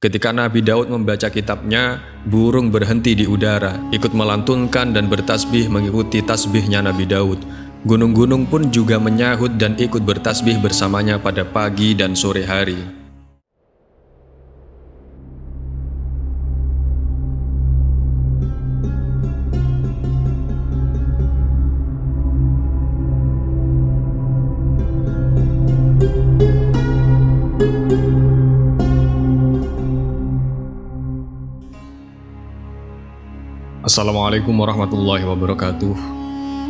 Ketika Nabi Daud membaca kitabnya, burung berhenti di udara, ikut melantunkan dan bertasbih mengikuti tasbihnya Nabi Daud. Gunung-gunung pun juga menyahut dan ikut bertasbih bersamanya pada pagi dan sore hari. Assalamualaikum warahmatullahi wabarakatuh.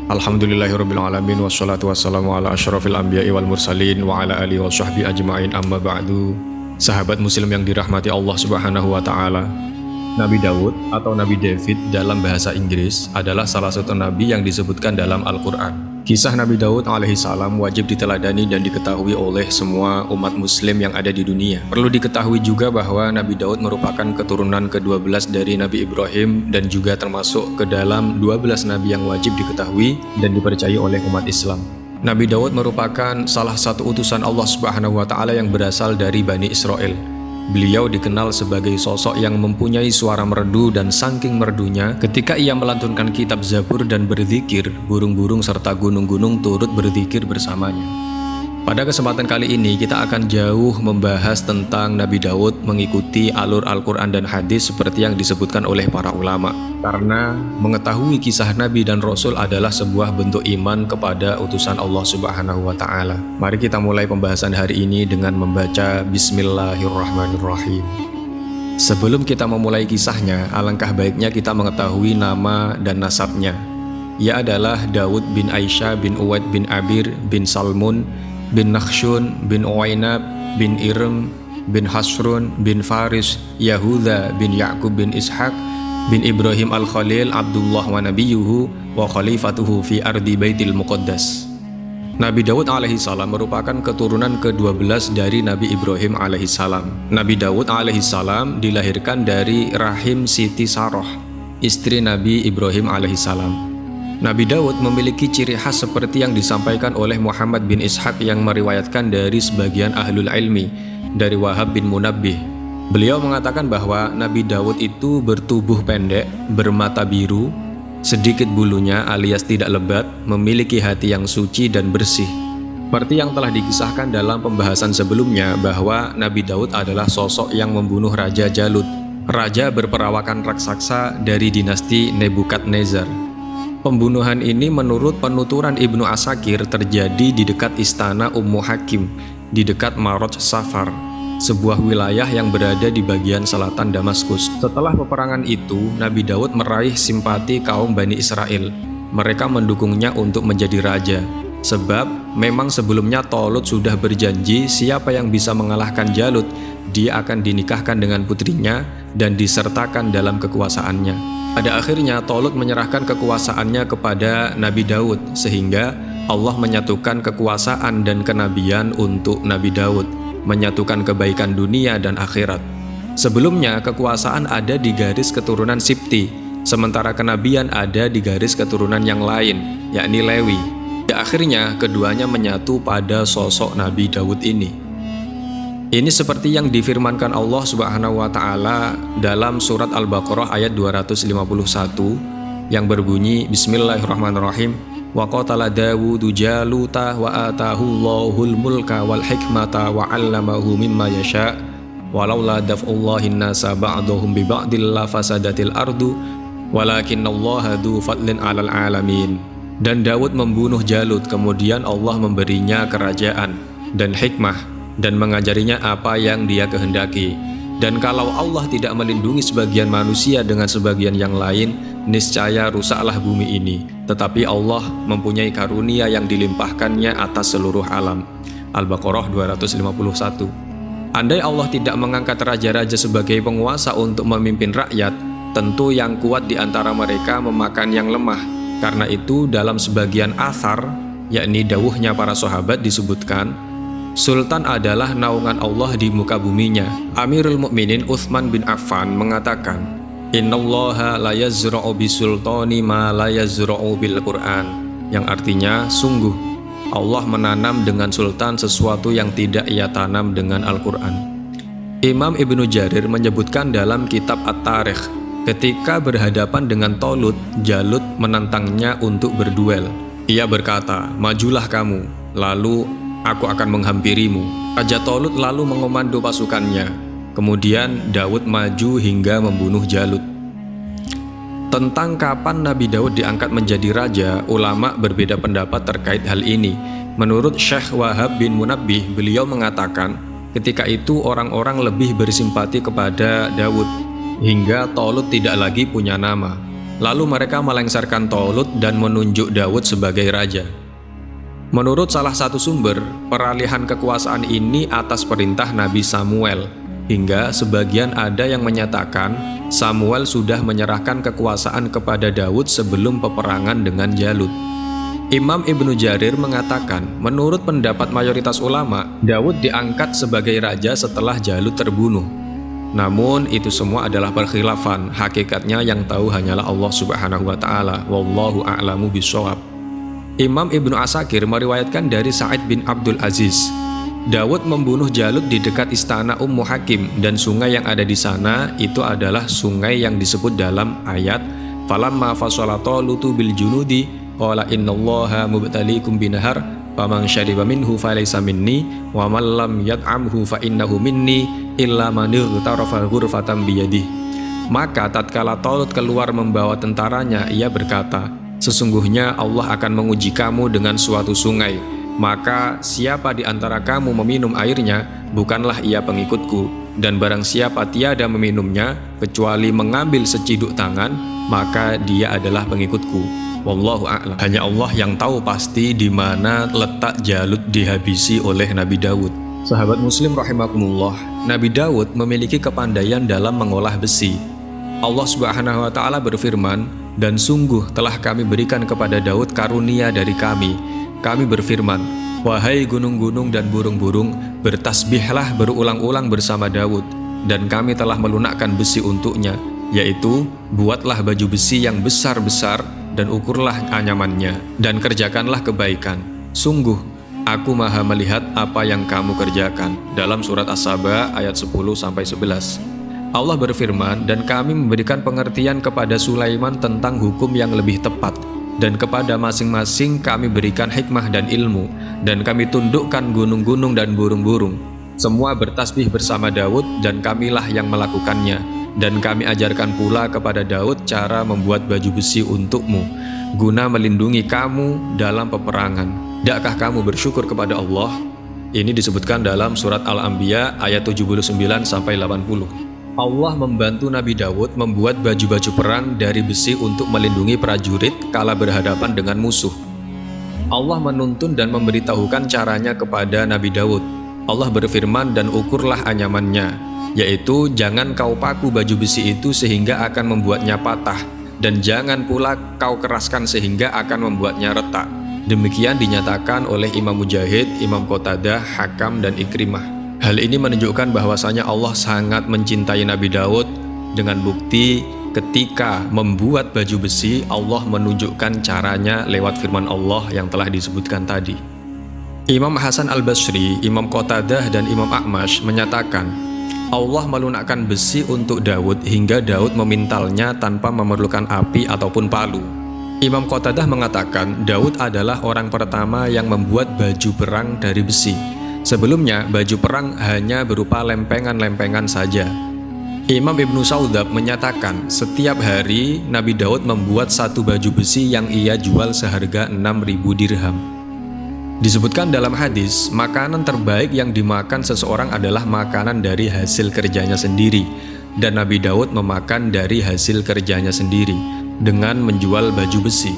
Alhamdulillahirrabbilalamin. Wassalatu wassalamu ala asyrafil anbiya'i wal mursalin wa ala alihi wa sahbihi ajma'in, amma ba'du. Sahabat muslim yang dirahmati Allah subhanahu wa ta'ala, Nabi Daud atau Nabi David dalam bahasa Inggris adalah salah satu nabi yang disebutkan dalam Al-Quran. Kisah Nabi Daud alaihissalam wajib diteladani dan diketahui oleh semua umat muslim yang ada di dunia. Perlu diketahui juga bahwa Nabi Daud merupakan keturunan ke-12 dari Nabi Ibrahim dan juga termasuk ke dalam 12 nabi yang wajib diketahui dan dipercayai oleh umat Islam. Nabi Daud merupakan salah satu utusan Allah Subhanahu wa Ta'ala yang berasal dari Bani Israel. Beliau dikenal sebagai sosok yang mempunyai suara merdu, dan saking merdunya, ketika ia melantunkan kitab Zabur dan berzikir, burung-burung serta gunung-gunung turut berzikir bersamanya. Pada kesempatan kali ini kita akan jauh membahas tentang Nabi Daud mengikuti alur Al-Quran dan hadis seperti yang disebutkan oleh para ulama. Karena mengetahui kisah Nabi dan Rasul adalah sebuah bentuk iman kepada utusan Allah Subhanahu wa Ta'ala. Mari kita mulai pembahasan hari ini dengan membaca Bismillahirrahmanirrahim. Sebelum kita memulai kisahnya, alangkah baiknya kita mengetahui nama dan nasabnya. Ia adalah Daud bin Aisyah bin Uwaid bin Abir bin Salmun bin Nakhshun bin Uwainab bin Irm bin Hasrun bin Faris Yahuda bin Ya'qub bin Ishaq bin Ibrahim al-Khalil Abdullah wa nabiyuhu wa khalifatuhu fi ardi Baitil Muqaddas. Nabi Daud alaihissalam merupakan keturunan ke-12 dari Nabi Ibrahim alaihissalam. Nabi Daud alaihissalam dilahirkan dari rahim Siti Saroh, istri Nabi Ibrahim alaihissalam. Nabi Daud memiliki ciri khas seperti yang disampaikan oleh Muhammad bin Ishaq yang meriwayatkan dari sebagian ahlul ilmi dari Wahab bin Munabbih. Beliau mengatakan bahwa Nabi Daud itu bertubuh pendek, bermata biru, sedikit bulunya alias tidak lebat, memiliki hati yang suci dan bersih. Seperti yang telah dikisahkan dalam pembahasan sebelumnya bahwa Nabi Daud adalah sosok yang membunuh Raja Jalut, raja berperawakan raksasa dari dinasti Nebukadnezar. Pembunuhan ini menurut penuturan Ibnu Asakir terjadi di dekat istana Ummu Hakim, di dekat Maroj Safar, sebuah wilayah yang berada di bagian selatan Damaskus. Setelah peperangan itu, Nabi Daud meraih simpati kaum Bani Israel. Mereka mendukungnya untuk menjadi raja, sebab memang sebelumnya Tolut sudah berjanji siapa yang bisa mengalahkan Jalut, dia akan dinikahkan dengan putrinya dan disertakan dalam kekuasaannya. Pada akhirnya Tolut menyerahkan kekuasaannya kepada Nabi Daud, sehingga Allah menyatukan kekuasaan dan kenabian untuk Nabi Daud, menyatukan kebaikan dunia dan akhirat. Sebelumnya kekuasaan ada di garis keturunan Sibti, sementara kenabian ada di garis keturunan yang lain, yakni Lewi. Akhirnya keduanya menyatu pada sosok Nabi Daud ini. Ini seperti yang difirmankan Allah Subhanahu wa Ta'ala dalam surat Al-Baqarah ayat 251 yang berbunyi Bismillahirrahmanirrahim. Wa qatala Dawudu Jaluta wa atahu Allahul mulka wal hikmata wa 'allamahu mimma yasha' walaula daf'ullahin nasa ba'dahum bi ba'dil la fasadatil ardu walakinallaha dzu fadlin 'alal 'alamin. Dan Daud membunuh Jalut, kemudian Allah memberinya kerajaan dan hikmah dan mengajarinya apa yang dia kehendaki. Dan kalau Allah tidak melindungi sebagian manusia dengan sebagian yang lain, niscaya rusaklah bumi ini. Tetapi Allah mempunyai karunia yang dilimpahkannya atas seluruh alam. Al-Baqarah 251. Andai Allah tidak mengangkat raja-raja sebagai penguasa untuk memimpin rakyat, tentu yang kuat di antara mereka memakan yang lemah. Karena itu dalam sebagian athar, yakni dawuhnya para sahabat, disebutkan Sultan adalah naungan Allah di muka buminya. Amirul Mukminin Utsman bin Affan mengatakan, Innallaha la yazra'u bisultani ma la yazra'u bil Qur'an, yang artinya sungguh Allah menanam dengan sultan sesuatu yang tidak ia tanam dengan Al-Quran. Imam Ibnu Jarir menyebutkan dalam kitab At-Tarikh, ketika berhadapan dengan Talut, Jalut menantangnya untuk berduel. Ia berkata, "Majulah kamu, lalu aku akan menghampirimu." Raja Talut lalu mengomando pasukannya. Kemudian Daud maju hingga membunuh Jalut. Tentang kapan Nabi Daud diangkat menjadi raja, ulama berbeda pendapat terkait hal ini. Menurut Syekh Wahab bin Munabbih, beliau mengatakan, ketika itu orang-orang lebih bersimpati kepada Daud, hingga Talut tidak lagi punya nama. Lalu mereka melengsarkan Talut dan menunjuk Daud sebagai raja. Menurut salah satu sumber, peralihan kekuasaan ini atas perintah Nabi Samuel, hingga sebagian ada yang menyatakan Samuel sudah menyerahkan kekuasaan kepada Daud sebelum peperangan dengan Jalut. Imam Ibnu Jarir mengatakan, menurut pendapat mayoritas ulama, Daud diangkat sebagai raja setelah Jalut terbunuh. Namun itu semua adalah perkhilafan, hakikatnya yang tahu hanyalah Allah Subhanahu wa taala. Wallahu a'lamu bishawab. Imam Ibnu Asakir meriwayatkan dari Sa'id bin Abdul Aziz, Daud membunuh Jalut di dekat istana Ummu Hakim, dan sungai yang ada di sana itu adalah sungai yang disebut dalam ayat falamma fasala Talutu bil junudi qala innallaha mubtaliikum binahar faman syariba minhu falaysa minni wa man lam yat'amhu fa innahu minni illa man ightarafa ghurfatan biyadihi. Maka tatkala Talut keluar membawa tentaranya, ia berkata, sesungguhnya Allah akan menguji kamu dengan suatu sungai, maka siapa di antara kamu meminum airnya, bukanlah ia pengikutku, dan barang siapa tiada meminumnya kecuali mengambil seciduk tangan, maka dia adalah pengikutku. Wallahu a'lam. Hanya Allah yang tahu pasti di mana letak Jalut dihabisi oleh Nabi Daud. Sahabat Muslim rahimakumullah, Nabi Daud memiliki kepandaian dalam mengolah besi. Allah Subhanahu wa taala berfirman, "Dan sungguh telah kami berikan kepada Daud karunia dari kami. Kami berfirman, wahai gunung-gunung dan burung-burung, bertasbihlah berulang-ulang bersama Daud, dan kami telah melunakkan besi untuknya, yaitu buatlah baju besi yang besar-besar dan ukurlah anyamannya, dan kerjakanlah kebaikan. Sungguh, aku maha melihat apa yang kamu kerjakan." Dalam surat As-Saba ayat 10-11. Allah berfirman, "Dan kami memberikan pengertian kepada Sulaiman tentang hukum yang lebih tepat, dan kepada masing-masing kami berikan hikmah dan ilmu, dan kami tundukkan gunung-gunung dan burung-burung. Semua bertasbih bersama Daud, dan kamilah yang melakukannya. Dan kami ajarkan pula kepada Daud cara membuat baju besi untukmu, guna melindungi kamu dalam peperangan. Tidakkah kamu bersyukur kepada Allah?" Ini disebutkan dalam surat Al-Anbiya ayat 79-80. Allah membantu Nabi Daud membuat baju-baju perang dari besi untuk melindungi prajurit kala berhadapan dengan musuh. Allah menuntun dan memberitahukan caranya kepada Nabi Daud. Allah berfirman, "Dan ukurlah anyamannya, yaitu jangan kau paku baju besi itu sehingga akan membuatnya patah, dan jangan pula kau keraskan sehingga akan membuatnya retak." Demikian dinyatakan oleh Imam Mujahid, Imam Qatadah, Hakam, dan Ikrimah. Hal ini menunjukkan bahwasanya Allah sangat mencintai Nabi Daud, dengan bukti ketika membuat baju besi, Allah menunjukkan caranya lewat firman Allah yang telah disebutkan tadi. Imam Hasan Al-Basri, Imam Qatadah, dan Imam A'mash menyatakan, Allah melunakkan besi untuk Daud hingga Daud memintalnya tanpa memerlukan api ataupun palu. Imam Qatadah mengatakan Daud adalah orang pertama yang membuat baju perang dari besi. Sebelumnya, baju perang hanya berupa lempengan-lempengan saja. Imam Ibnu Saudab menyatakan setiap hari Nabi Daud membuat satu baju besi yang ia jual seharga 6.000 dirham. Disebutkan dalam hadis, makanan terbaik yang dimakan seseorang adalah makanan dari hasil kerjanya sendiri, dan Nabi Daud memakan dari hasil kerjanya sendiri dengan menjual baju besi.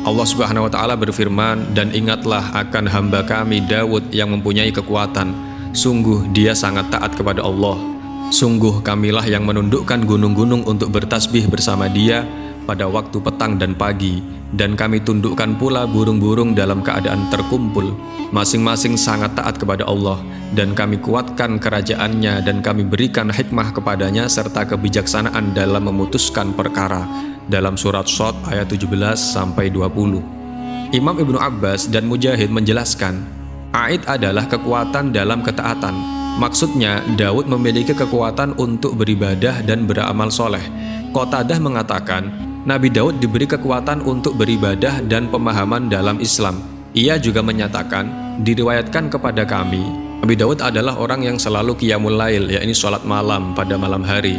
Allah Subhanahu wa taala berfirman, "Dan ingatlah akan hamba kami Daud yang mempunyai kekuatan. Sungguh dia sangat taat kepada Allah. Sungguh kamilah yang menundukkan gunung-gunung untuk bertasbih bersama dia pada waktu petang dan pagi, dan kami tundukkan pula burung-burung dalam keadaan terkumpul. Masing-masing sangat taat kepada Allah, dan kami kuatkan kerajaannya, dan kami berikan hikmah kepadanya serta kebijaksanaan dalam memutuskan perkara." Dalam surat Shad ayat 17-20. Imam Ibnu Abbas dan Mujahid menjelaskan, Aid adalah kekuatan dalam ketaatan. Maksudnya, Daud memiliki kekuatan untuk beribadah dan beramal soleh. Qatadah mengatakan, Nabi Daud diberi kekuatan untuk beribadah dan pemahaman dalam Islam. Ia juga menyatakan, diriwayatkan kepada kami, Nabi Daud adalah orang yang selalu qiyamul lail, yakni sholat malam pada malam hari.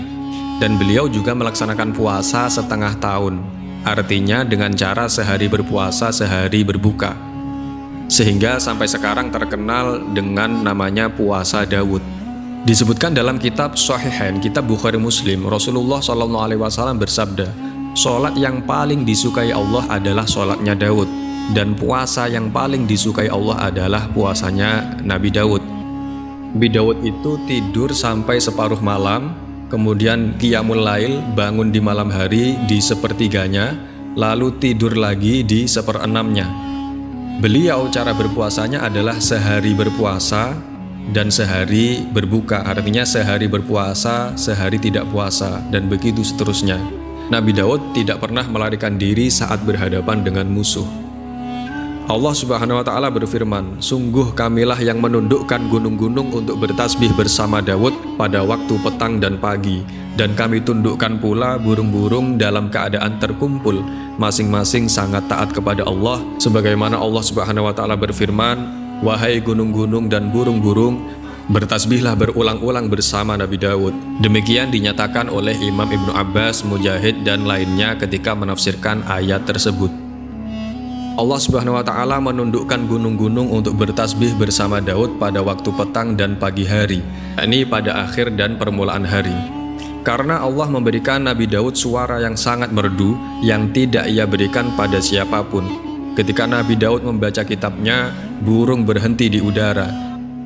Dan beliau juga melaksanakan puasa setengah tahun. Artinya dengan cara sehari berpuasa, sehari berbuka. Sehingga sampai sekarang terkenal dengan namanya puasa Daud. Disebutkan dalam kitab Sahihain, kitab Bukhari Muslim, Rasulullah SAW bersabda, sholat yang paling disukai Allah adalah sholatnya Daud, dan puasa yang paling disukai Allah adalah puasanya Nabi Daud. Nabi Daud itu tidur sampai separuh malam, kemudian qiyamul lail, bangun di malam hari di sepertiganya, lalu tidur lagi di seperenamnya. Beliau cara berpuasanya adalah sehari berpuasa dan sehari berbuka, artinya sehari berpuasa, sehari tidak puasa, dan begitu seterusnya. Nabi Daud tidak pernah melarikan diri saat berhadapan dengan musuh. Allah Subhanahu wa Ta'ala berfirman, sungguh kamilah yang menundukkan gunung-gunung untuk bertasbih bersama Daud pada waktu petang dan pagi, dan kami tundukkan pula burung-burung dalam keadaan terkumpul, masing-masing sangat taat kepada Allah, sebagaimana Allah Subhanahu wa Ta'ala berfirman, wahai gunung-gunung dan burung-burung, bertasbihlah berulang-ulang bersama Nabi Daud. Demikian dinyatakan oleh Imam Ibnu Abbas, Mujahid, dan lainnya ketika menafsirkan ayat tersebut. Allah Subhanahu wa Ta'ala menundukkan gunung-gunung untuk bertasbih bersama Daud pada waktu petang dan pagi hari, yakni pada akhir dan permulaan hari. Karena Allah memberikan Nabi Daud suara yang sangat merdu yang tidak ia berikan pada siapapun. Ketika Nabi Daud membaca kitabnya, burung berhenti di udara,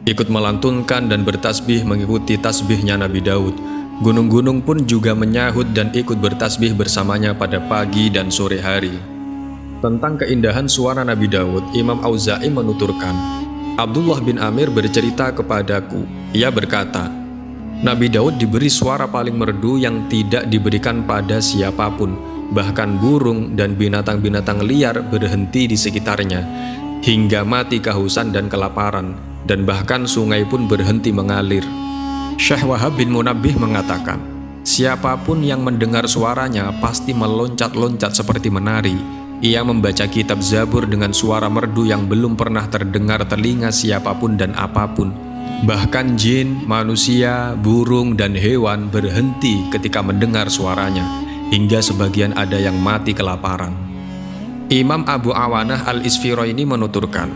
ikut melantunkan dan bertasbih mengikuti tasbihnya Nabi Daud. Gunung-gunung pun juga menyahut dan ikut bertasbih bersamanya pada pagi dan sore hari. Tentang keindahan suara Nabi Daud, Imam Auza'i menuturkan, Abdullah bin Amir bercerita kepadaku, ia berkata, Nabi Daud diberi suara paling merdu yang tidak diberikan pada siapapun, bahkan burung dan binatang-binatang liar berhenti di sekitarnya, hingga mati kehausan dan kelaparan, dan bahkan sungai pun berhenti mengalir. Syekh Wahab bin Munabbih mengatakan, siapapun yang mendengar suaranya pasti meloncat-loncat seperti menari. Ia membaca kitab Zabur dengan suara merdu yang belum pernah terdengar telinga siapapun dan apapun. Bahkan jin, manusia, burung, dan hewan berhenti ketika mendengar suaranya, hingga sebagian ada yang mati kelaparan. Imam Abu Awanah Al-Isfiraini menuturkan,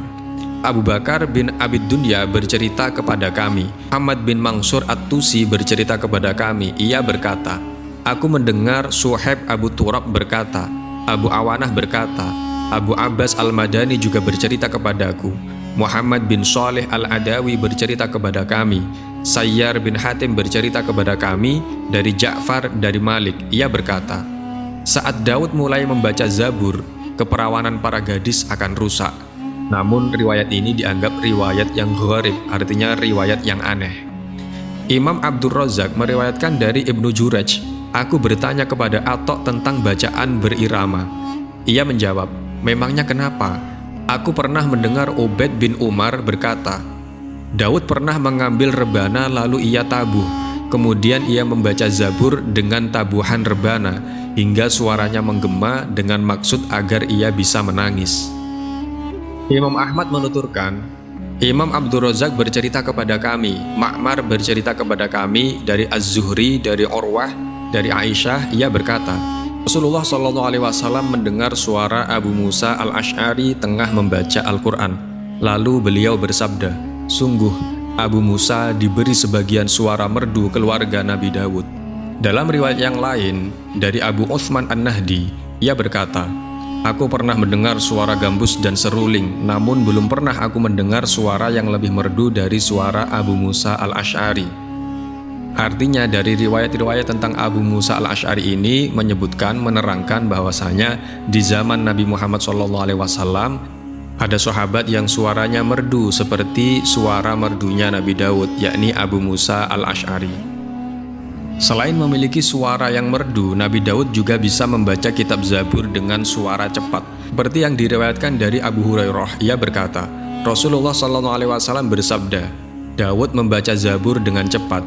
Abu Bakar bin Abid Dunya bercerita kepada kami, Ahmad bin Mansur At-Tusi bercerita kepada kami, ia berkata, aku mendengar Suhaib Abu Turab berkata, Abu Awanah berkata, Abu Abbas Al-Madani juga bercerita kepadaku, Muhammad bin Shalih Al-Adawi bercerita kepada kami, Sayyar bin Hatim bercerita kepada kami, dari Ja'far dari Malik, ia berkata, saat Daud mulai membaca Zabur, keperawanan para gadis akan rusak. Namun riwayat ini dianggap riwayat yang gharib, artinya riwayat yang aneh. Imam Abdur Razzaq meriwayatkan dari Ibnu Juraj, aku bertanya kepada Atok tentang bacaan berirama. Ia menjawab, memangnya kenapa? Aku pernah mendengar Ubaid bin Umar berkata, Daud pernah mengambil rebana lalu ia tabuh. Kemudian ia membaca Zabur dengan tabuhan rebana, hingga suaranya menggema dengan maksud agar ia bisa menangis. Imam Ahmad menuturkan, Imam Abdur Razzaq bercerita kepada kami, Ma'mar bercerita kepada kami dari Az-Zuhri, dari Urwah, dari Aisyah, ia berkata, Rasulullah SAW mendengar suara Abu Musa Al-Ash'ari tengah membaca Al-Quran. Lalu beliau bersabda, sungguh Abu Musa diberi sebagian suara merdu keluarga Nabi Daud. Dalam riwayat yang lain, dari Abu Uthman An-Nahdi, ia berkata, aku pernah mendengar suara gambus dan seruling, namun belum pernah aku mendengar suara yang lebih merdu dari suara Abu Musa Al-Ash'ari. Artinya dari riwayat-riwayat tentang Abu Musa Al-Ash'ari ini menerangkan bahwasanya di zaman Nabi Muhammad SAW ada sahabat yang suaranya merdu seperti suara merdunya Nabi Daud, yakni Abu Musa Al-Ash'ari. Selain memiliki suara yang merdu, Nabi Daud juga bisa membaca kitab Zabur dengan suara cepat. Seperti yang diriwayatkan dari Abu Hurairah, ia berkata, Rasulullah SAW bersabda, Daud membaca Zabur dengan cepat.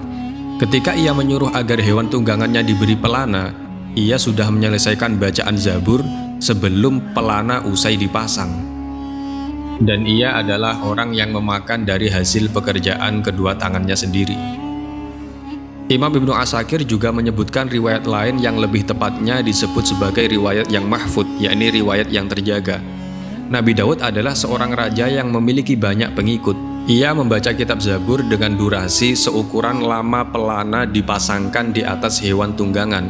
Ketika ia menyuruh agar hewan tunggangannya diberi pelana, ia sudah menyelesaikan bacaan Zabur sebelum pelana usai dipasang. Dan ia adalah orang yang memakan dari hasil pekerjaan kedua tangannya sendiri. Imam Ibnu Asakir juga menyebutkan riwayat lain yang lebih tepatnya disebut sebagai riwayat yang mahfud, yakni riwayat yang terjaga. Nabi Daud adalah seorang raja yang memiliki banyak pengikut. Ia membaca kitab Zabur dengan durasi seukuran lama pelana dipasangkan di atas hewan tunggangan.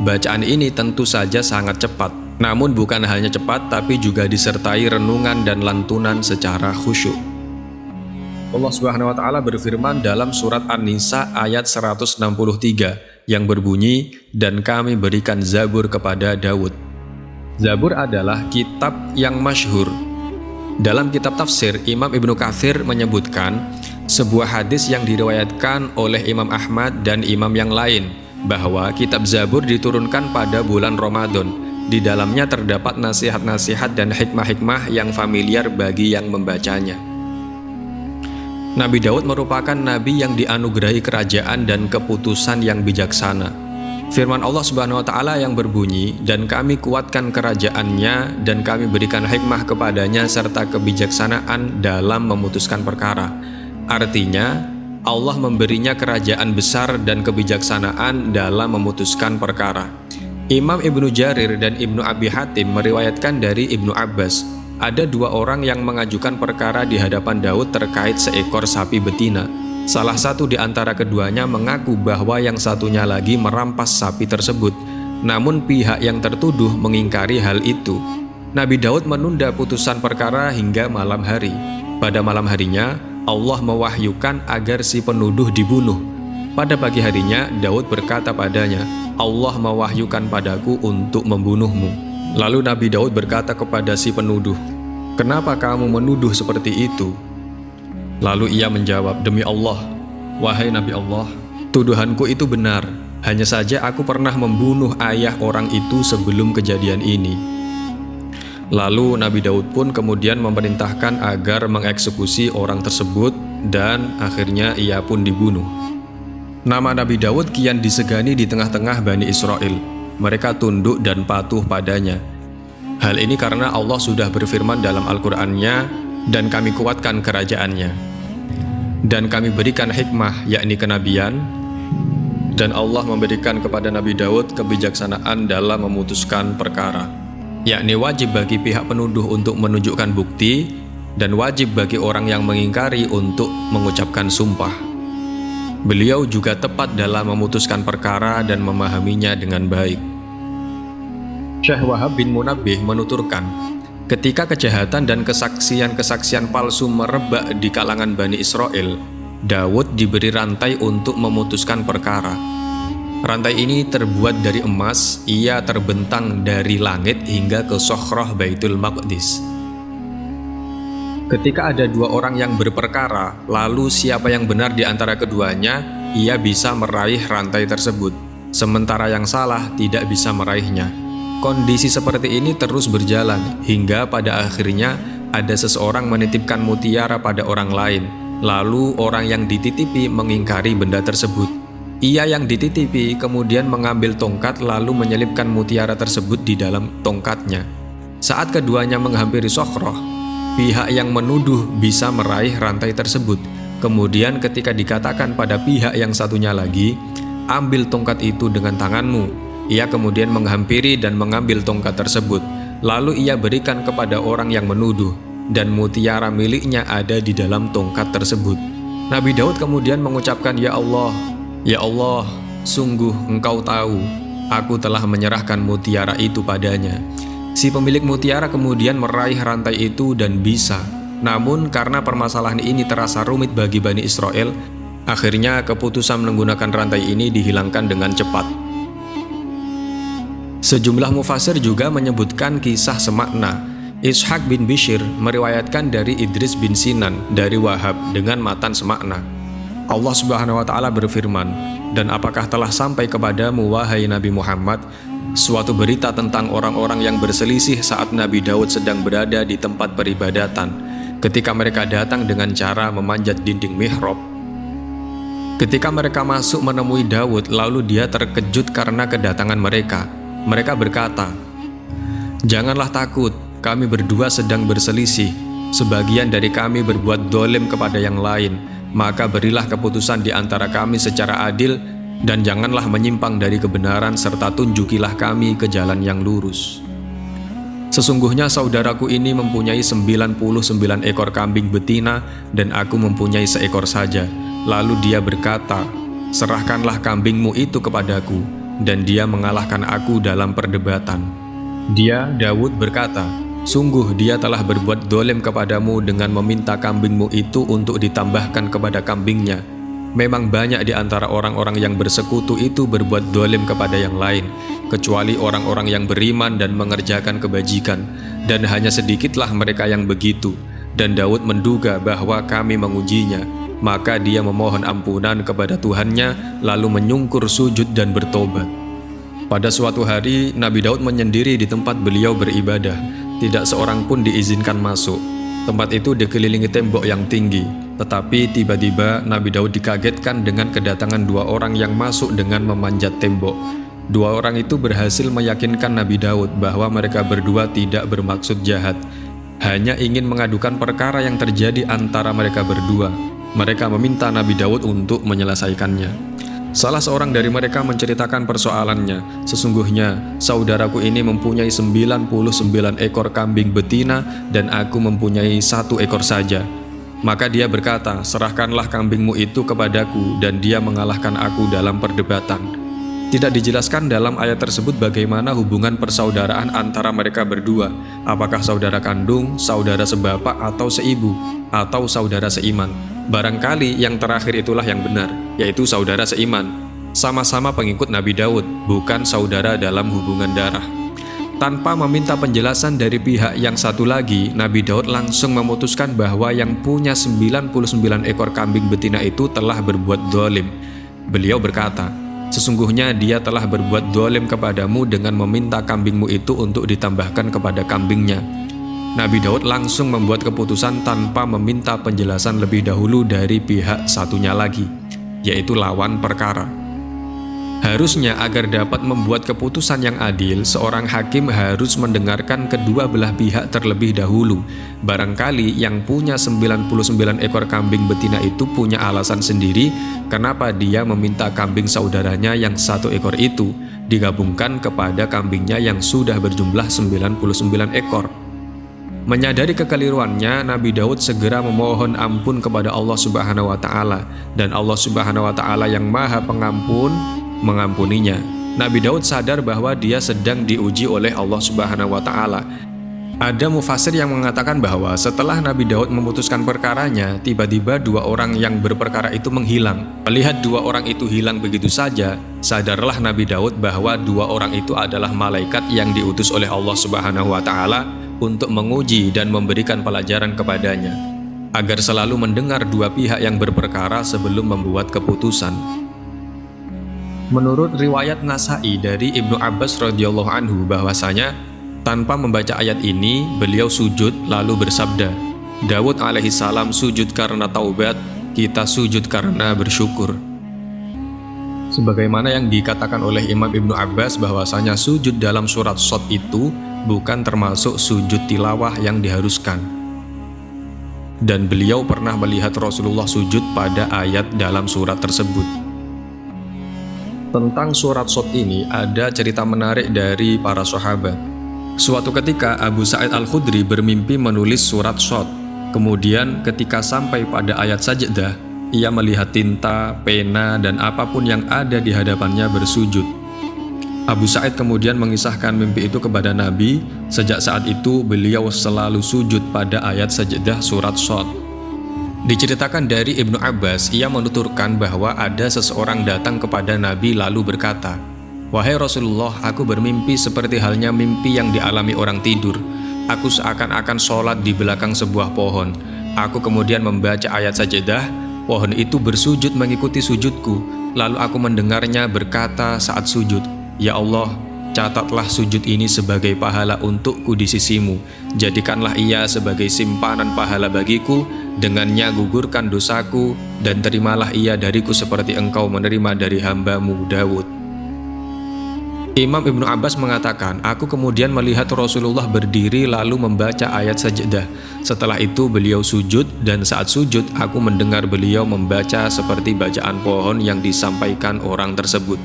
Bacaan ini tentu saja sangat cepat. Namun bukan hanya cepat, tapi juga disertai renungan dan lantunan secara khusyuk. Allah Subhanahu wa Ta'ala berfirman dalam surat An-Nisa ayat 163 yang berbunyi, "Dan kami berikan Zabur kepada Daud." Zabur adalah kitab yang masyhur. Dalam kitab tafsir, Imam Ibnu Katsir menyebutkan sebuah hadis yang diriwayatkan oleh Imam Ahmad dan imam yang lain bahwa kitab Zabur diturunkan pada bulan Ramadan. Di dalamnya terdapat nasihat-nasihat dan hikmah-hikmah yang familiar bagi yang membacanya. Nabi Daud merupakan nabi yang dianugerahi kerajaan dan keputusan yang bijaksana. Firman Allah Subhanahu wa Ta'ala yang berbunyi, "Dan kami kuatkan kerajaannya dan kami berikan hikmah kepadanya serta kebijaksanaan dalam memutuskan perkara." Artinya, Allah memberinya kerajaan besar dan kebijaksanaan dalam memutuskan perkara. Imam Ibnu Jarir dan Ibnu Abi Hatim meriwayatkan dari Ibnu Abbas, ada dua orang yang mengajukan perkara di hadapan Daud terkait seekor sapi betina. Salah satu di antara keduanya mengaku bahwa yang satunya lagi merampas sapi tersebut. Namun pihak yang tertuduh mengingkari hal itu. Nabi Daud menunda putusan perkara hingga malam hari. Pada malam harinya, Allah mewahyukan agar si penuduh dibunuh. Pada pagi harinya, Daud berkata padanya, "Allah mewahyukan padaku untuk membunuhmu." Lalu Nabi Daud berkata kepada si penuduh, "Kenapa kamu menuduh seperti itu?" Lalu ia menjawab, "Demi Allah, wahai Nabi Allah, tuduhanku itu benar. Hanya saja aku pernah membunuh ayah orang itu sebelum kejadian ini." Lalu Nabi Daud pun kemudian memerintahkan agar mengeksekusi orang tersebut dan akhirnya ia pun dibunuh. Nama Nabi Daud kian disegani di tengah-tengah Bani Israel. Mereka tunduk dan patuh padanya. Hal ini karena Allah sudah berfirman dalam Al-Qur'annya, "Dan kami kuatkan kerajaannya, dan kami berikan hikmah," yakni kenabian, dan Allah memberikan kepada Nabi Daud kebijaksanaan dalam memutuskan perkara, yakni wajib bagi pihak penuduh untuk menunjukkan bukti dan wajib bagi orang yang mengingkari untuk mengucapkan sumpah. Beliau juga tepat dalam memutuskan perkara dan memahaminya dengan baik. Syekh Wahab bin Munabbih menuturkan, ketika kejahatan dan kesaksian-kesaksian palsu merebak di kalangan Bani Israel, Daud diberi rantai untuk memutuskan perkara. Rantai ini terbuat dari emas, ia terbentang dari langit hingga ke Sokhrah Baitul Maqdis. Ketika ada dua orang yang berperkara, lalu siapa yang benar di antara keduanya, ia bisa meraih rantai tersebut, sementara yang salah tidak bisa meraihnya. Kondisi seperti ini terus berjalan, hingga pada akhirnya ada seseorang menitipkan mutiara pada orang lain, lalu orang yang dititipi mengingkari benda tersebut. Ia yang dititipi kemudian mengambil tongkat lalu menyelipkan mutiara tersebut di dalam tongkatnya. Saat keduanya menghampiri Sokhrah, pihak yang menuduh bisa meraih rantai tersebut. Kemudian ketika dikatakan pada pihak yang satunya lagi, "Ambil tongkat itu dengan tanganmu," ia kemudian menghampiri dan mengambil tongkat tersebut. Lalu ia berikan kepada orang yang menuduh, dan mutiara miliknya ada di dalam tongkat tersebut. Nabi Daud kemudian mengucapkan, "Ya Allah, ya Allah, sungguh Engkau tahu, aku telah menyerahkan mutiara itu padanya." Si pemilik mutiara kemudian meraih rantai itu dan bisa. Namun karena permasalahan ini terasa rumit bagi Bani Israel, akhirnya keputusan menggunakan rantai ini dihilangkan dengan cepat. Sejumlah mufasir juga menyebutkan kisah semakna. Ishaq bin Bishr meriwayatkan dari Idris bin Sinan dari Wahab dengan matan semakna. Allah Subhanahu wa Ta'ala berfirman, "Dan apakah telah sampai kepadamu, wahai Nabi Muhammad, suatu berita tentang orang-orang yang berselisih saat Nabi Daud sedang berada di tempat peribadatan, ketika mereka datang dengan cara memanjat dinding mihrab, Ketika mereka masuk menemui Daud, lalu dia terkejut karena kedatangan mereka. Mereka berkata, "Janganlah takut, kami berdua sedang berselisih. Sebagian dari kami berbuat dolim kepada yang lain, maka berilah keputusan di antara kami secara adil, dan janganlah menyimpang dari kebenaran, serta tunjukilah kami ke jalan yang lurus." Sesungguhnya saudaraku ini mempunyai 99 ekor kambing betina, dan aku mempunyai seekor saja. Lalu dia berkata, "Serahkanlah kambingmu itu kepadaku," dan dia mengalahkan aku dalam perdebatan. Dia, Daud, berkata, "Sungguh dia telah berbuat dolim kepadamu dengan meminta kambingmu itu untuk ditambahkan kepada kambingnya. Memang banyak di antara orang-orang yang bersekutu itu berbuat dolim kepada yang lain, kecuali orang-orang yang beriman dan mengerjakan kebajikan, dan hanya sedikitlah mereka yang begitu." Dan Daud menduga bahwa kami mengujinya. Maka dia memohon ampunan kepada Tuhannya, lalu menyungkur sujud dan bertobat. Pada suatu hari, Nabi Daud menyendiri di tempat beliau beribadah. Tidak seorang pun diizinkan masuk. Tempat itu dikelilingi tembok yang tinggi. Tetapi tiba-tiba Nabi Daud dikagetkan dengan kedatangan dua orang yang masuk dengan memanjat tembok. Dua orang itu berhasil meyakinkan Nabi Daud bahwa mereka berdua tidak bermaksud jahat, hanya ingin mengadukan perkara yang terjadi antara mereka berdua. Mereka meminta Nabi Daud untuk menyelesaikannya. Salah seorang dari mereka menceritakan persoalannya. "Sesungguhnya saudaraku ini mempunyai 99 ekor kambing betina, dan aku mempunyai 1 ekor saja." Maka dia berkata, "Serahkanlah kambingmu itu kepadaku," dan dia mengalahkan aku dalam perdebatan. Tidak dijelaskan dalam ayat tersebut bagaimana hubungan persaudaraan antara mereka berdua. Apakah saudara kandung, saudara sebapak atau seibu, atau saudara seiman? Barangkali yang terakhir itulah yang benar, yaitu saudara seiman. Sama-sama pengikut Nabi Daud, bukan saudara dalam hubungan darah. Tanpa meminta penjelasan dari pihak yang satu lagi, Nabi Daud langsung memutuskan bahwa yang punya 99 ekor kambing betina itu telah berbuat dolim. Beliau berkata, "Sesungguhnya dia telah berbuat dolim kepadamu dengan meminta kambingmu itu untuk ditambahkan kepada kambingnya." Nabi Daud langsung membuat keputusan tanpa meminta penjelasan lebih dahulu dari pihak satunya lagi, yaitu lawan perkara. Harusnya agar dapat membuat keputusan yang adil, seorang hakim harus mendengarkan kedua belah pihak terlebih dahulu. Barangkali yang punya 99 ekor kambing betina itu punya alasan sendiri kenapa dia meminta kambing saudaranya yang 1 ekor itu digabungkan kepada kambingnya yang sudah berjumlah 99 ekor. Menyadari kekeliruannya, Nabi Daud segera memohon ampun kepada Allah Subhanahu wa Ta'ala, dan Allah Subhanahu wa Ta'ala yang Maha Pengampun mengampuninya. Nabi Daud sadar bahwa dia sedang diuji oleh Allah Subhanahu wa Ta'ala. Ada mufasir yang mengatakan bahwa setelah Nabi Daud memutuskan perkaranya, tiba-tiba dua orang yang berperkara itu menghilang. Melihat dua orang itu hilang begitu saja, sadarlah Nabi Daud bahwa dua orang itu adalah malaikat yang diutus oleh Allah Subhanahu wa Ta'ala untuk menguji dan memberikan pelajaran kepadanya, agar selalu mendengar dua pihak yang berperkara sebelum membuat keputusan. Menurut riwayat Nasai dari Ibnu Abbas radhiyallahu anhu bahwasanya tanpa membaca ayat ini, beliau sujud lalu bersabda, "Daud alaihissalam sujud karena taubat, kita sujud karena bersyukur." Sebagaimana yang dikatakan oleh Imam Ibnu Abbas bahwasanya sujud dalam surat Shad itu bukan termasuk sujud tilawah yang diharuskan. Dan beliau pernah melihat Rasulullah sujud pada ayat dalam surat tersebut. Tentang surat Shad ini ada cerita menarik dari para sahabat. Suatu ketika Abu Sa'id Al-Khudri bermimpi menulis surat Shad. Kemudian ketika sampai pada ayat sajdah, ia melihat tinta, pena, dan apapun yang ada di hadapannya bersujud. Abu Sa'id kemudian mengisahkan mimpi itu kepada Nabi. Sejak saat itu beliau selalu sujud pada ayat sajdah surat Shad. Diceritakan dari Ibnu Abbas, ia menuturkan bahwa ada seseorang datang kepada Nabi lalu berkata, "Wahai Rasulullah, aku bermimpi seperti halnya mimpi yang dialami orang tidur. Aku seakan-akan sholat di belakang sebuah pohon. Aku kemudian membaca ayat sajdah, pohon itu bersujud mengikuti sujudku. Lalu aku mendengarnya berkata saat sujud, 'Ya Allah, catatlah sujud ini sebagai pahala untukku di sisimu. Jadikanlah ia sebagai simpanan pahala bagiku, dengannya gugurkan dosaku, dan terimalah ia dariku seperti engkau menerima dari hambamu Daud. Imam Ibnu Abbas mengatakan, aku kemudian melihat Rasulullah berdiri lalu membaca ayat sajdah. Setelah itu beliau sujud, dan saat sujud aku mendengar beliau membaca seperti bacaan pohon yang disampaikan orang tersebut.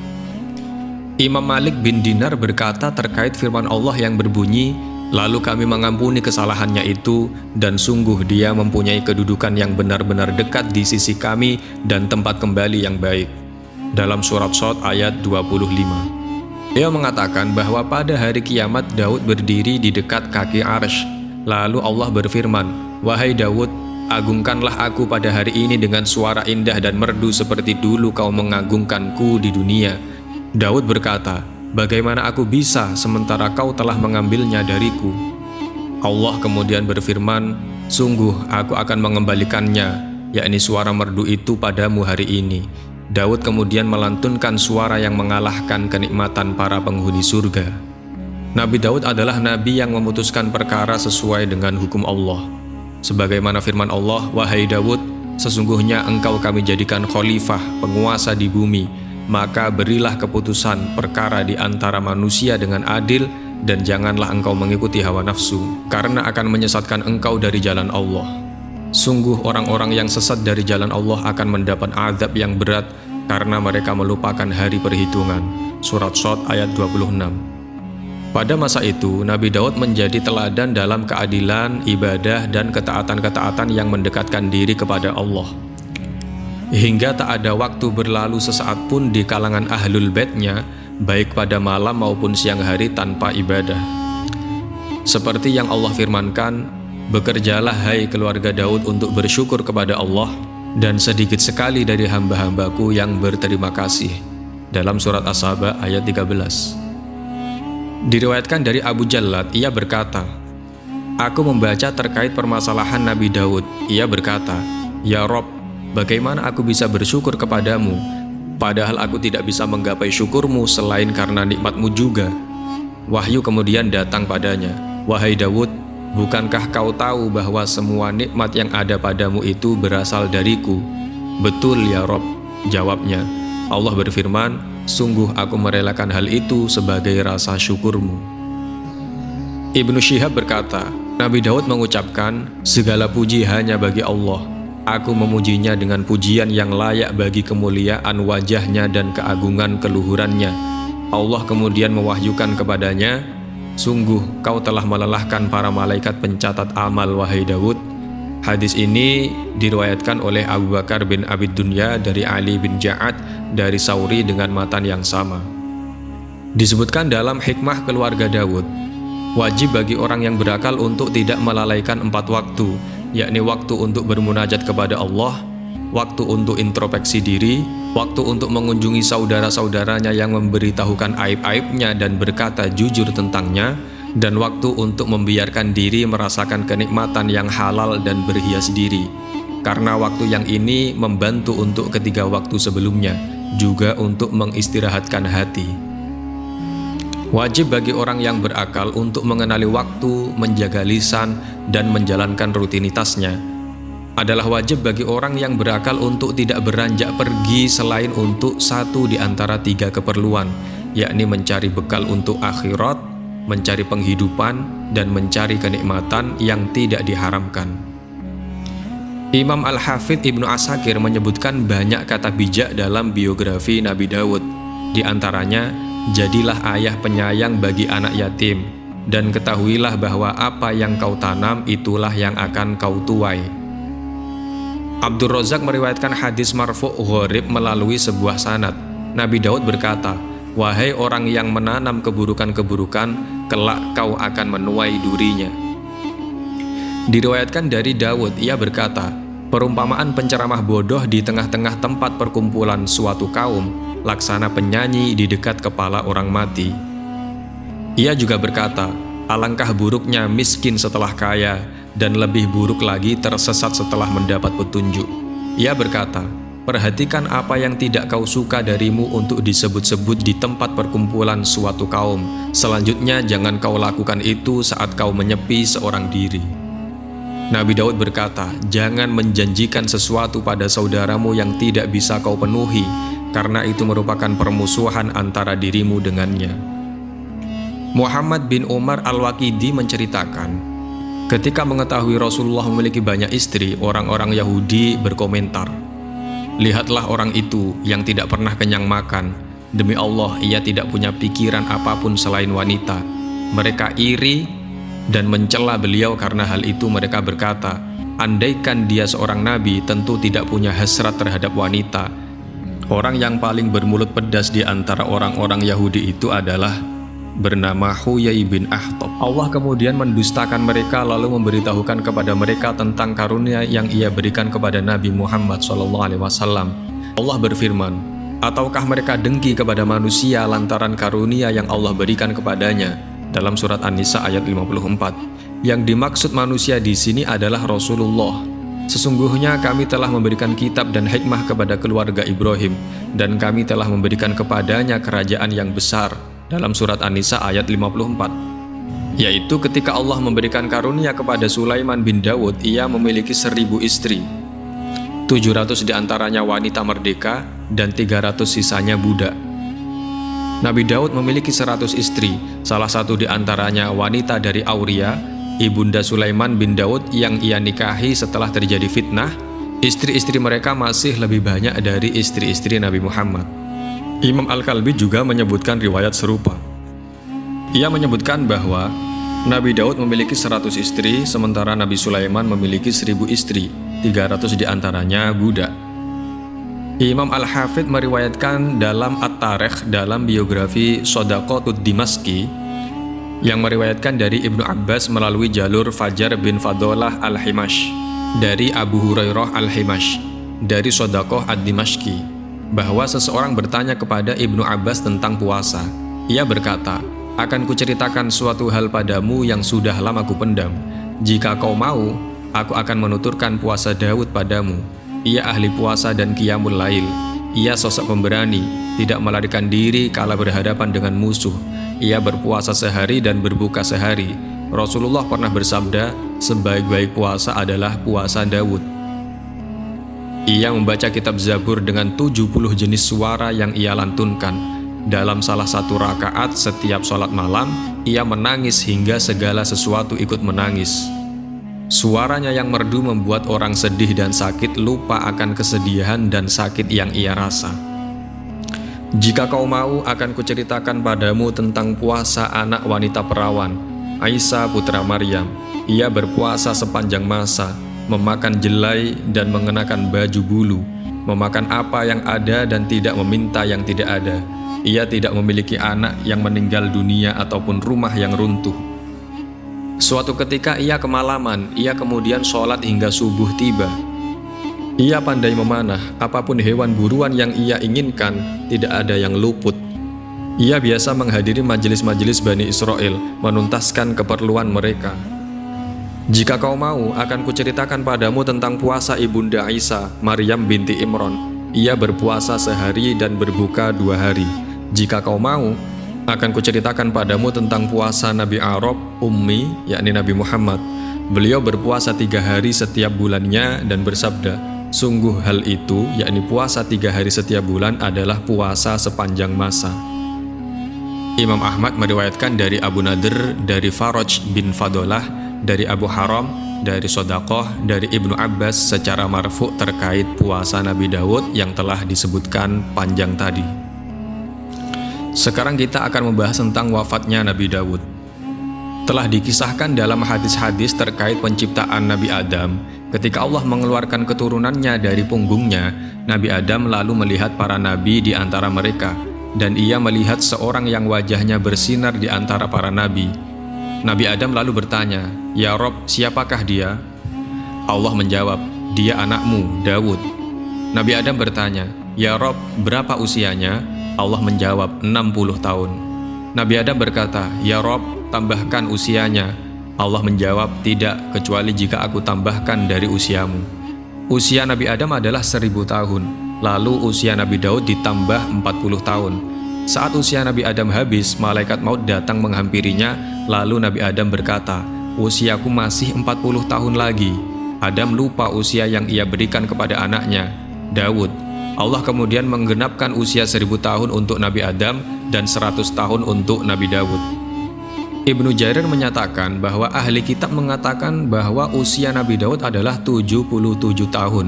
Imam Malik bin Dinar berkata terkait firman Allah yang berbunyi, lalu kami mengampuni kesalahannya itu, dan sungguh dia mempunyai kedudukan yang benar-benar dekat di sisi kami dan tempat kembali yang baik. Dalam surat Shad ayat 25. Dia mengatakan bahwa pada hari kiamat Daud berdiri di dekat kaki Arsy. Lalu Allah berfirman, wahai Daud, agungkanlah aku pada hari ini dengan suara indah dan merdu seperti dulu kau mengagungkanku di dunia. Daud berkata, bagaimana aku bisa sementara kau telah mengambilnya dariku? Allah kemudian berfirman, sungguh aku akan mengembalikannya, yakni suara merdu itu padamu hari ini. Daud kemudian melantunkan suara yang mengalahkan kenikmatan para penghuni surga. Nabi Daud adalah nabi yang memutuskan perkara sesuai dengan hukum Allah. Sebagaimana firman Allah, wahai Daud, sesungguhnya engkau kami jadikan khalifah, penguasa di bumi, maka berilah keputusan perkara di antara manusia dengan adil, dan janganlah engkau mengikuti hawa nafsu, karena akan menyesatkan engkau dari jalan Allah. Sungguh orang-orang yang sesat dari jalan Allah akan mendapat azab yang berat karena mereka melupakan hari perhitungan. Surat Shad ayat 26. Pada masa itu, Nabi Daud menjadi teladan dalam keadilan, ibadah, dan ketaatan-ketaatan yang mendekatkan diri kepada Allah. Hingga tak ada waktu berlalu sesaat pun di kalangan ahlul baitnya, baik pada malam maupun siang hari tanpa ibadah. Seperti yang Allah firmankan, bekerjalah hai keluarga Daud untuk bersyukur kepada Allah, dan sedikit sekali dari hamba-hambaku yang berterima kasih. Dalam surat As-Saba ayat 13. Diriwayatkan dari Abu Jallad, ia berkata, aku membaca terkait permasalahan Nabi Daud. Ia berkata, ya Rob, bagaimana aku bisa bersyukur kepadamu, padahal aku tidak bisa menggapai syukurmu selain karena nikmatmu juga. Wahyu kemudian datang padanya, wahai Daud, bukankah kau tahu bahwa semua nikmat yang ada padamu itu berasal dariku? Betul ya Rob, jawabnya. Allah berfirman, sungguh aku merelakan hal itu sebagai rasa syukurmu. Ibnu Syihab berkata, Nabi Daud mengucapkan, segala puji hanya bagi Allah. Aku memujinya dengan pujian yang layak bagi kemuliaan wajahnya dan keagungan keluhurannya. Allah kemudian mewahyukan kepadanya, sungguh kau telah melelahkan para malaikat pencatat amal, wahai Daud. Hadis ini diriwayatkan oleh Abu Bakar bin Abid Dunya dari Ali bin Ja'ad dari Sauri dengan matan yang sama. Disebutkan dalam hikmah keluarga Daud, wajib bagi orang yang berakal untuk tidak melalaikan 4 waktu, yakni waktu untuk bermunajat kepada Allah, waktu untuk introspeksi diri, waktu untuk mengunjungi saudara-saudaranya yang memberitahukan aib-aibnya dan berkata jujur tentangnya, dan waktu untuk membiarkan diri merasakan kenikmatan yang halal dan berhias diri. Karena waktu yang ini membantu untuk ketiga waktu sebelumnya, juga untuk mengistirahatkan hati. Wajib bagi orang yang berakal untuk mengenali waktu, menjaga lisan, dan menjalankan rutinitasnya. Adalah wajib bagi orang yang berakal untuk tidak beranjak pergi selain untuk satu di antara 3 keperluan, yakni mencari bekal untuk akhirat, mencari penghidupan, dan mencari kenikmatan yang tidak diharamkan. Imam Al-Hafidh Ibnu Asakir menyebutkan banyak kata bijak dalam biografi Nabi Daud. Di antaranya, jadilah ayah penyayang bagi anak yatim, dan ketahuilah bahwa apa yang kau tanam itulah yang akan kau tuai. Abdur Razak meriwayatkan hadis marfu' gharib melalui sebuah sanad. Nabi Daud berkata, wahai orang yang menanam keburukan-keburukan, kelak kau akan menuai durinya. Diriwayatkan dari Daud, ia berkata, perumpamaan penceramah bodoh di tengah-tengah tempat perkumpulan suatu kaum, laksana penyanyi di dekat kepala orang mati. Ia juga berkata, alangkah buruknya miskin setelah kaya, dan lebih buruk lagi tersesat setelah mendapat petunjuk. Ia berkata, perhatikan apa yang tidak kau suka darimu untuk disebut-sebut di tempat perkumpulan suatu kaum. Selanjutnya jangan kau lakukan itu saat kau menyepi seorang diri. Nabi Daud berkata, "Jangan menjanjikan sesuatu pada saudaramu yang tidak bisa kau penuhi, karena itu merupakan permusuhan antara dirimu dengannya." Muhammad bin Umar Al-Waqidi menceritakan, ketika mengetahui Rasulullah memiliki banyak istri, orang-orang Yahudi berkomentar, "Lihatlah orang itu yang tidak pernah kenyang makan. Demi Allah, ia tidak punya pikiran apapun selain wanita." Mereka iri dan mencela beliau karena hal itu. Mereka berkata, andaikan dia seorang nabi, tentu tidak punya hasrat terhadap wanita. Orang yang paling bermulut pedas di antara orang-orang Yahudi itu adalah bernama Huyai bin Akhtab. Allah kemudian mendustakan mereka lalu memberitahukan kepada mereka tentang karunia yang ia berikan kepada Nabi Muhammad SAW. Allah berfirman, "Ataukah mereka dengki kepada manusia lantaran karunia yang Allah berikan kepadanya?" Dalam surat An-Nisa ayat 54. Yang dimaksud manusia di sini adalah Rasulullah. Sesungguhnya kami telah memberikan kitab dan hikmah kepada keluarga Ibrahim, dan kami telah memberikan kepadanya kerajaan yang besar. Dalam surat An-Nisa ayat 54. Yaitu ketika Allah memberikan karunia kepada Sulaiman bin Daud, ia memiliki 1000 istri. 700 diantaranya wanita merdeka dan 300 sisanya budak. Nabi Daud memiliki 100 istri, salah satu diantaranya wanita dari Auria, ibunda Sulaiman bin Daud yang ia nikahi setelah terjadi fitnah. Istri-istri mereka masih lebih banyak dari istri-istri Nabi Muhammad. Imam Al-Kalbi juga menyebutkan riwayat serupa. Ia menyebutkan bahwa Nabi Daud memiliki 100 istri, sementara Nabi Sulaiman memiliki 1000 istri, 300 diantaranya budak. Imam Al-Hafidh meriwayatkan dalam At-Tarikh dalam biografi Shadaqatud Dimaski yang meriwayatkan dari Ibnu Abbas melalui jalur Fajar bin Fadolah Al-Himash dari Abu Hurairah Al-Himash dari Shadaqah Ad-Dimashqi bahwa seseorang bertanya kepada Ibnu Abbas tentang puasa. Ia berkata, "Akan kuceritakan suatu hal padamu yang sudah lama kupendam. Jika kau mau, aku akan menuturkan puasa Daud padamu. Ia ahli puasa dan qiyamul lail. Ia sosok pemberani, tidak melarikan diri kala berhadapan dengan musuh. Ia berpuasa sehari dan berbuka sehari. Rasulullah pernah bersabda, sebaik-baik puasa adalah puasa Daud." Ia membaca kitab Zabur dengan 70 jenis suara yang ia lantunkan. Dalam salah satu rakaat setiap sholat malam, ia menangis hingga segala sesuatu ikut menangis. Suaranya yang merdu membuat orang sedih dan sakit lupa akan kesedihan dan sakit yang ia rasa. "Jika kau mau, akan kuceritakan padamu tentang puasa anak wanita perawan, Aisyah putra Maryam. Ia berpuasa sepanjang masa, memakan jelai dan mengenakan baju bulu, memakan apa yang ada dan tidak meminta yang tidak ada. Ia tidak memiliki anak yang meninggal dunia ataupun rumah yang runtuh. Suatu ketika ia kemalaman, ia kemudian sholat hingga subuh tiba. Ia pandai memanah, apapun hewan buruan yang ia inginkan, tidak ada yang luput. Ia biasa menghadiri majelis-majelis Bani Israel, menuntaskan keperluan mereka. Jika kau mau, akan kuceritakan padamu tentang puasa ibunda Aisyah, Maryam binti Imran. Ia berpuasa sehari dan berbuka 2 hari. Jika kau mau, akan kuceritakan padamu tentang puasa Nabi Arab, Ummi, yakni Nabi Muhammad. Beliau berpuasa 3 hari setiap bulannya dan bersabda, sungguh hal itu, yakni puasa 3 hari setiap bulan adalah puasa sepanjang masa. Imam Ahmad meriwayatkan dari Abu Nadir, dari Faraj bin Fadolah, dari Abu Haram, dari Shadaqah, dari Ibnu Abbas secara marfu' terkait puasa Nabi Daud yang telah disebutkan panjang tadi. Sekarang kita akan membahas tentang wafatnya Nabi Daud. Telah dikisahkan dalam hadis-hadis terkait penciptaan Nabi Adam, ketika Allah mengeluarkan keturunannya dari punggungnya, Nabi Adam lalu melihat para nabi di antara mereka, dan ia melihat seorang yang wajahnya bersinar di antara para nabi. Nabi Adam lalu bertanya, "Ya Rob, siapakah dia?" Allah menjawab, "Dia anakmu, Daud." Nabi Adam bertanya, "Ya Rob, berapa usianya?" Allah menjawab, 60 tahun. Nabi Adam berkata, "Ya Rob, tambahkan usianya." Allah menjawab, "Tidak, kecuali jika aku tambahkan dari usiamu." Usia Nabi Adam adalah 1000 tahun. Lalu usia Nabi Daud ditambah 40 tahun. Saat usia Nabi Adam habis, malaikat maut datang menghampirinya. Lalu Nabi Adam berkata, "Usiaku masih 40 tahun lagi." Adam lupa usia yang ia berikan kepada anaknya, Daud. Allah kemudian menggenapkan usia 1000 tahun untuk Nabi Adam dan 100 tahun untuk Nabi Daud. Ibnu Jarir menyatakan bahwa ahli kitab mengatakan bahwa usia Nabi Daud adalah 77 tahun.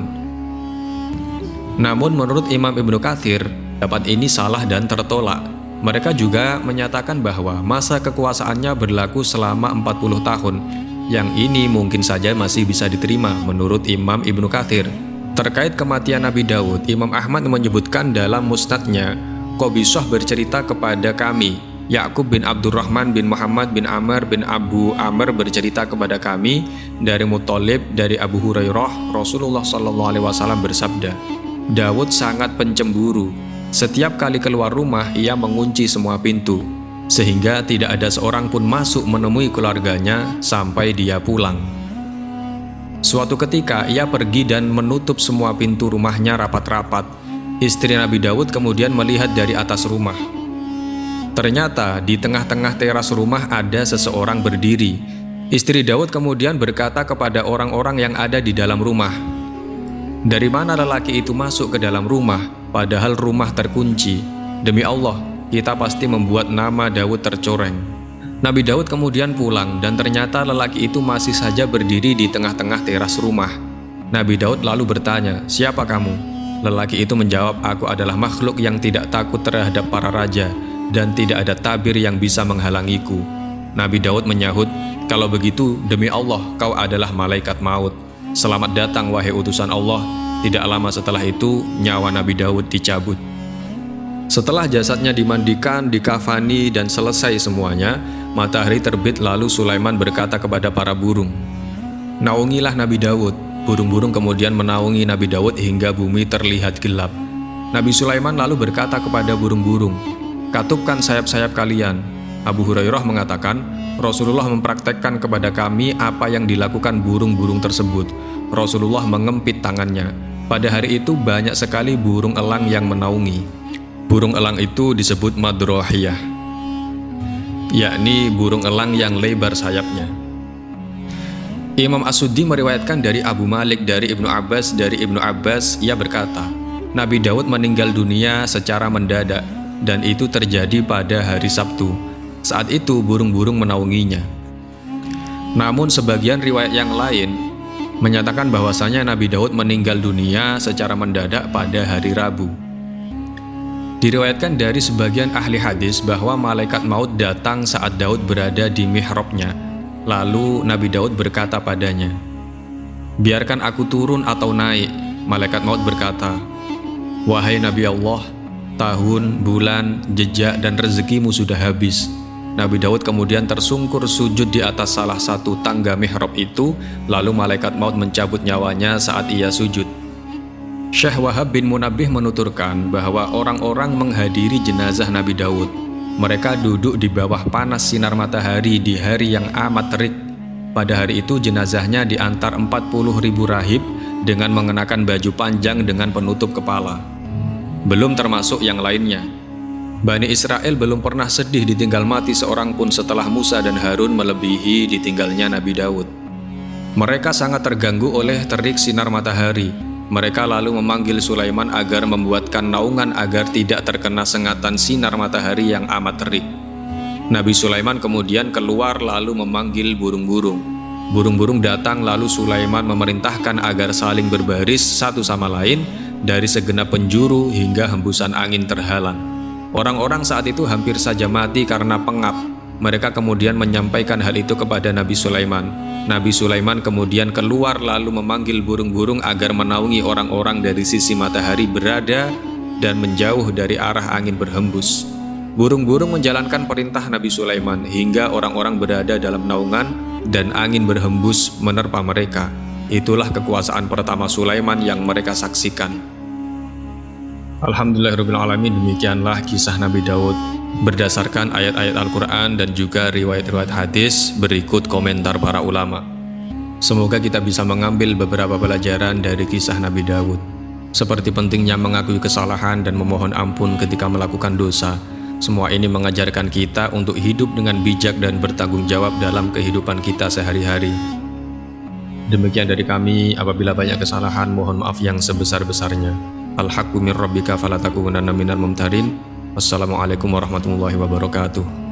Namun menurut Imam Ibnu Katsir, pendapat ini salah dan tertolak. Mereka juga menyatakan bahwa masa kekuasaannya berlaku selama 40 tahun. Yang ini mungkin saja masih bisa diterima menurut Imam Ibnu Katsir. Terkait kematian Nabi Daud, Imam Ahmad menyebutkan dalam musnadnya, Qabisah bercerita kepada kami, Ya'qub bin Abdurrahman bin Muhammad bin Amr bin Abu Amr bercerita kepada kami dari Muthalib dari Abu Hurairah, Rasulullah SAW bersabda, Daud sangat pencemburu. Setiap kali keluar rumah, ia mengunci semua pintu, sehingga tidak ada seorang pun masuk menemui keluarganya sampai dia pulang. Suatu ketika, ia pergi dan menutup semua pintu rumahnya rapat-rapat. Istri Nabi Daud kemudian melihat dari atas rumah. Ternyata di tengah-tengah teras rumah ada seseorang berdiri. Istri Daud kemudian berkata kepada orang-orang yang ada di dalam rumah, "Dari mana lelaki itu masuk ke dalam rumah? Padahal rumah terkunci. Demi Allah, kita pasti membuat nama Daud tercoreng." Nabi Daud kemudian pulang dan ternyata lelaki itu masih saja berdiri di tengah-tengah teras rumah. Nabi Daud lalu bertanya, "Siapa kamu?" Lelaki itu menjawab, "Aku adalah makhluk yang tidak takut terhadap para raja dan tidak ada tabir yang bisa menghalangiku." Nabi Daud menyahut, "Kalau begitu, demi Allah, kau adalah malaikat maut. Selamat datang wahai utusan Allah." Tidak lama setelah itu, nyawa Nabi Daud dicabut. Setelah jasadnya dimandikan, dikafani, dan selesai semuanya, matahari terbit lalu Sulaiman berkata kepada para burung, "Naungilah Nabi Daud." Burung-burung kemudian menaungi Nabi Daud hingga bumi terlihat gelap. Nabi Sulaiman lalu berkata kepada burung-burung, "Katupkan sayap-sayap kalian." Abu Hurairah mengatakan, Rasulullah mempraktekkan kepada kami apa yang dilakukan burung-burung tersebut. Rasulullah mengempit tangannya. Pada hari itu banyak sekali burung elang yang menaungi. Burung elang itu disebut madrohiyah, yakni burung elang yang lebar sayapnya. Imam As-Suddi meriwayatkan dari Abu Malik dari Ibnu Abbas, ia berkata, Nabi Daud meninggal dunia secara mendadak dan itu terjadi pada hari Sabtu. Saat itu burung-burung menaunginya. Namun sebagian riwayat yang lain menyatakan bahwasanya Nabi Daud meninggal dunia secara mendadak pada hari Rabu. Diriwayatkan dari sebagian ahli hadis bahwa malaikat maut datang saat Daud berada di mihrabnya. Lalu Nabi Daud berkata padanya, "Biarkan aku turun atau naik." Malaikat maut berkata, "Wahai Nabi Allah, tahun, bulan, jejak, dan rezekimu sudah habis." Nabi Daud kemudian tersungkur sujud di atas salah satu tangga mihrab itu, lalu malaikat maut mencabut nyawanya saat ia sujud. Syekh Wahab bin Munabbih menuturkan bahwa orang-orang menghadiri jenazah Nabi Daud. Mereka duduk di bawah panas sinar matahari di hari yang amat terik. Pada hari itu jenazahnya diantar 40.000 rahib dengan mengenakan baju panjang dengan penutup kepala. Belum termasuk yang lainnya. Bani Israel belum pernah sedih ditinggal mati seorang pun setelah Musa dan Harun melebihi ditinggalnya Nabi Daud. Mereka sangat terganggu oleh terik sinar matahari. Mereka lalu memanggil Sulaiman agar membuatkan naungan agar tidak terkena sengatan sinar matahari yang amat terik. Nabi Sulaiman kemudian keluar lalu memanggil burung-burung. Burung-burung datang lalu Sulaiman memerintahkan agar saling berbaris satu sama lain dari segenap penjuru hingga hembusan angin terhalang. Orang-orang saat itu hampir saja mati karena pengap. Mereka kemudian menyampaikan hal itu kepada Nabi Sulaiman. Nabi Sulaiman kemudian keluar lalu memanggil burung-burung agar menaungi orang-orang dari sisi matahari berada dan menjauh dari arah angin berhembus. Burung-burung menjalankan perintah Nabi Sulaiman hingga orang-orang berada dalam naungan dan angin berhembus menerpa mereka. Itulah kekuasaan pertama Sulaiman yang mereka saksikan. Alhamdulillahirrahmanirrahim, demikianlah kisah Nabi Daud berdasarkan ayat-ayat Al-Quran dan juga riwayat-riwayat hadis. Berikut komentar para ulama. Semoga kita bisa mengambil beberapa pelajaran dari kisah Nabi Daud, seperti pentingnya mengakui kesalahan dan memohon ampun ketika melakukan dosa. Semua ini mengajarkan kita untuk hidup dengan bijak dan bertanggung jawab dalam kehidupan kita sehari-hari. Demikian dari kami, apabila banyak kesalahan, mohon maaf yang sebesar-besarnya. Al-haqqu min rabbika fala takunanna minal mumtarin. Wassalamualaikum warahmatullahi wabarakatuh.